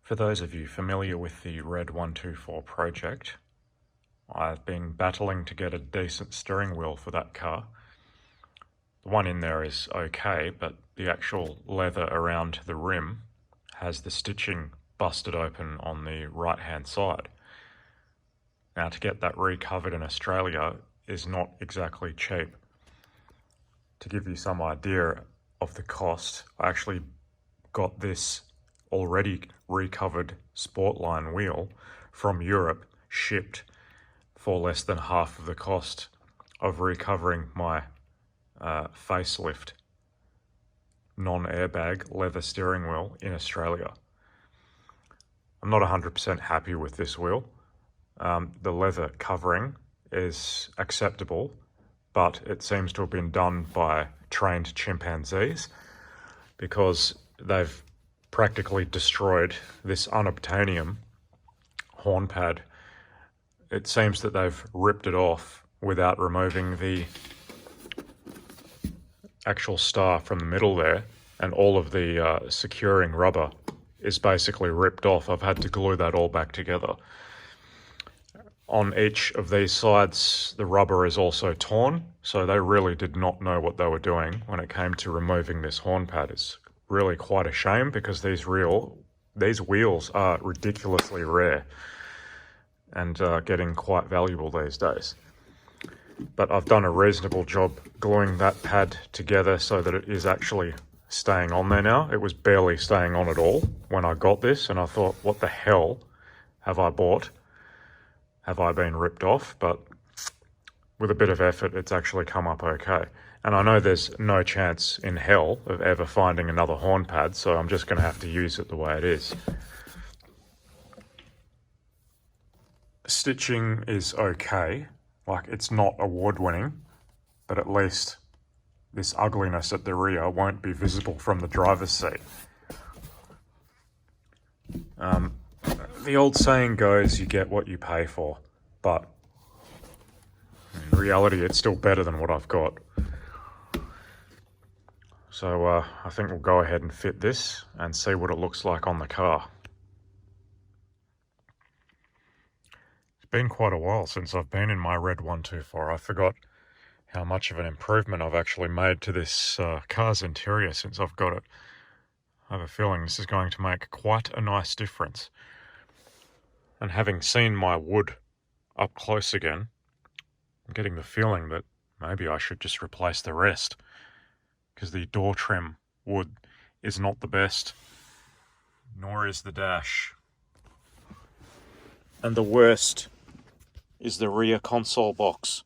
For those of you familiar with the w124 project, I've been battling to get a decent steering wheel for that car. The one in there is okay, but the actual leather around the rim has the stitching busted open on the right hand side. Now, to get that recovered in Australia is not exactly cheap. To give you some idea of the cost, I actually got this already recovered sportline wheel from Europe shipped for less than half of the cost of recovering my facelift non-airbag leather steering wheel in Australia. I'm not 100% happy with this wheel. The leather covering is acceptable, but it seems to have been done by trained chimpanzees because they've practically destroyed this unobtainium horn pad. It seems that they've ripped it off without removing the actual star from the middle there, and all of the securing rubber is basically ripped off. I've had to glue that all back together. On each of these sides, the rubber is also torn, so they really did not know what they were doing when it came to removing this horn pad. It's really quite a shame because these wheels are ridiculously rare and getting quite valuable these days. But I've done a reasonable job gluing that pad together so that it is actually staying on there now. It was barely staying on at all when I got this, and I thought, what the hell have I bought? Have I been ripped off? But with a bit of effort, it's actually come up okay. And I know there's no chance in hell of ever finding another horn pad, so I'm just going to have to use it the way it is. Stitching is okay. Like, it's not award-winning, but at least this ugliness at the rear won't be visible from the driver's seat. The old saying goes, you get what you pay for, but in reality, it's still better than what I've got. So I think we'll go ahead and fit this and see what it looks like on the car. It's been quite a while since I've been in my red 124. I forgot how much of an improvement I've actually made to this car's interior since I've got it. I have a feeling this is going to make quite a nice difference. And having seen my wood up close again, I'm getting the feeling that maybe I should just replace the rest, because the door trim wood is not the best, nor is the dash. And the worst is the rear console box.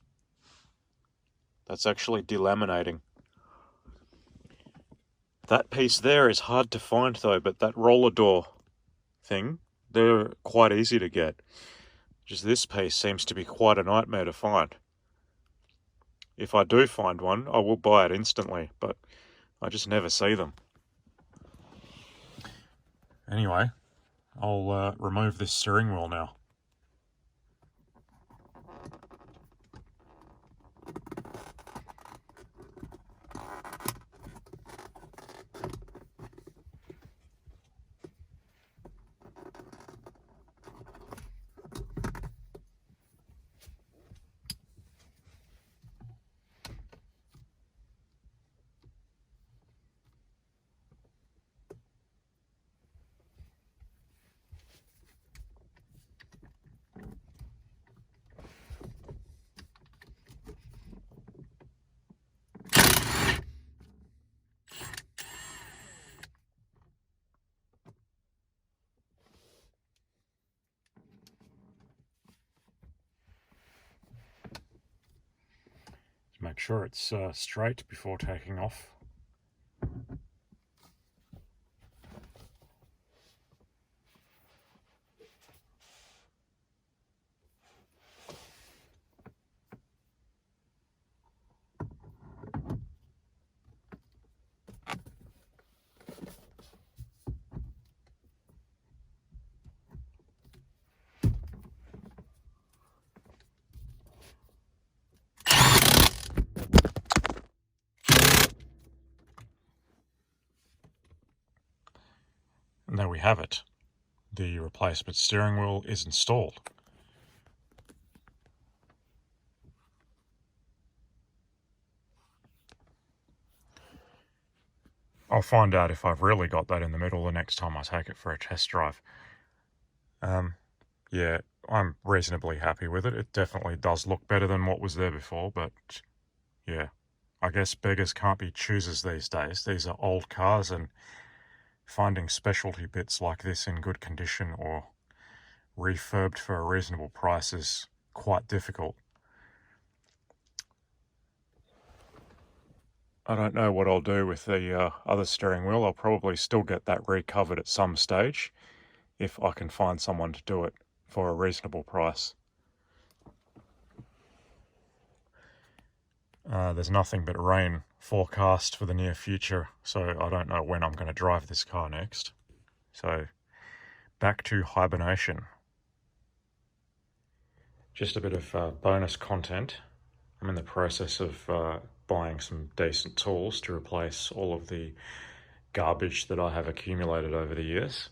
That's actually delaminating. That piece there is hard to find though, but that roller door thing, they're quite easy to get. Just this piece seems to be quite a nightmare to find. If I do find one, I will buy it instantly, but I just never see them. Anyway, I'll remove this steering wheel now. Make sure it's straight before taking off. And there we have it. the replacement steering wheel is installed. I'll find out if I've really got that in the middle the next time I take it for a test drive. Yeah, I'm reasonably happy with it. It definitely does look better than what was there before, but yeah, I guess beggars can't be choosers these days. These are old cars, and finding specialty bits like this in good condition or refurbed for a reasonable price is quite difficult. I don't know what I'll do with the other steering wheel. I'll probably still get that recovered at some stage if I can find someone to do it for a reasonable price. There's nothing but rain forecast for the near future, so I don't know when I'm going to drive this car next. So, back to hibernation. Just a bit of bonus content. I'm in the process of buying some decent tools to replace all of the garbage that I have accumulated over the years.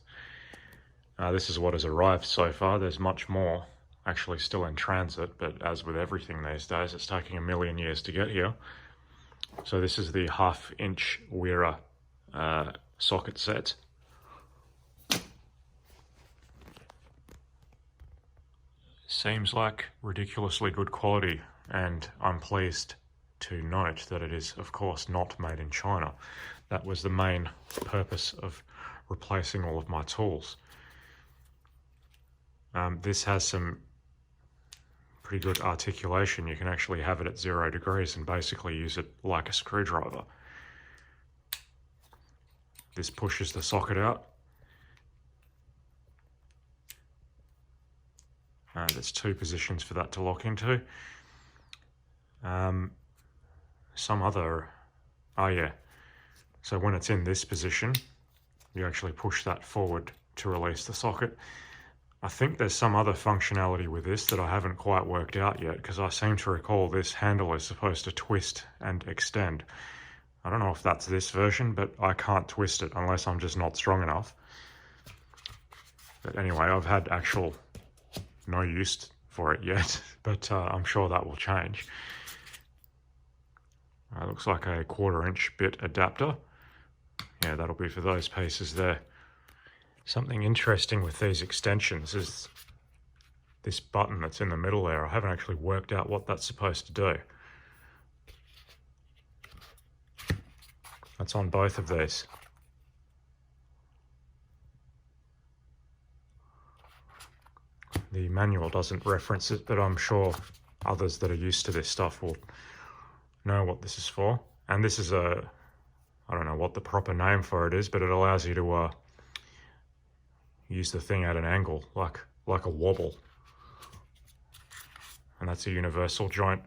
This is what has arrived so far. There's much more actually still in transit, but as with everything these days, it's taking a million years to get here. So this is the 1/2-inch Wera socket set. Seems like ridiculously good quality, and I'm pleased to note that it is, of course, not made in China. That was the main purpose of replacing all of my tools. This has some pretty good articulation. You can actually have it at 0 degrees and basically use it like a screwdriver. This pushes the socket out. There's 2 positions for that to lock into. So when it's in this position, you actually push that forward to release the socket. I think there's some other functionality with this that I haven't quite worked out yet, because I seem to recall this handle is supposed to twist and extend. I don't know if that's this version, but I can't twist it unless I'm just not strong enough. But anyway, I've had no use for it yet, but I'm sure that will change. Looks like a 1/4-inch bit adapter. Yeah, that'll be for those pieces there. Something interesting with these extensions is this button that's in the middle there. I haven't actually worked out what that's supposed to do. That's on both of these. The manual doesn't reference it, but I'm sure others that are used to this stuff will know what this is for. And this is I don't know what the proper name for it is, but it allows you to use the thing at an angle, like a wobble. And that's a universal joint.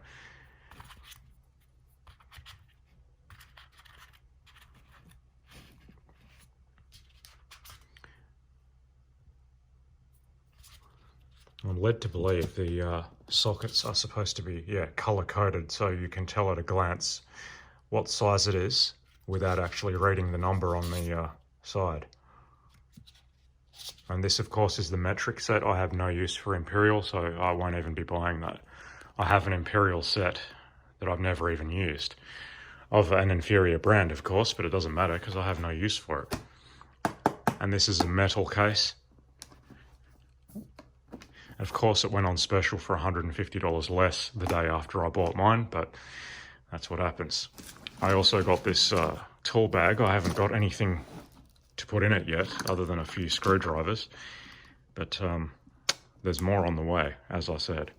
I'm led to believe the sockets are supposed to be, color-coded, so you can tell at a glance what size it is without actually reading the number on the side. And this, of course, is the metric set. I have no use for Imperial, so I won't even be buying that. I have an Imperial set that I've never even used. Of an inferior brand, of course, but it doesn't matter because I have no use for it. And this is a metal case. Of course, it went on special for $150 less the day after I bought mine, but that's what happens. I also got this tool bag. I haven't got anything to put in it yet, other than a few screwdrivers, but there's more on the way, as I said.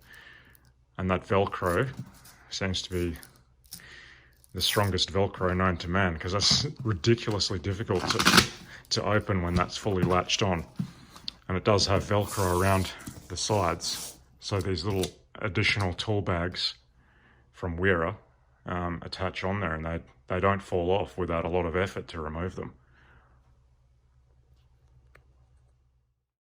And that Velcro seems to be the strongest Velcro known to man, because that's ridiculously difficult to open when that's fully latched on. And it does have Velcro around the sides, so these little additional tool bags from Wera attach on there, and they don't fall off without a lot of effort to remove them.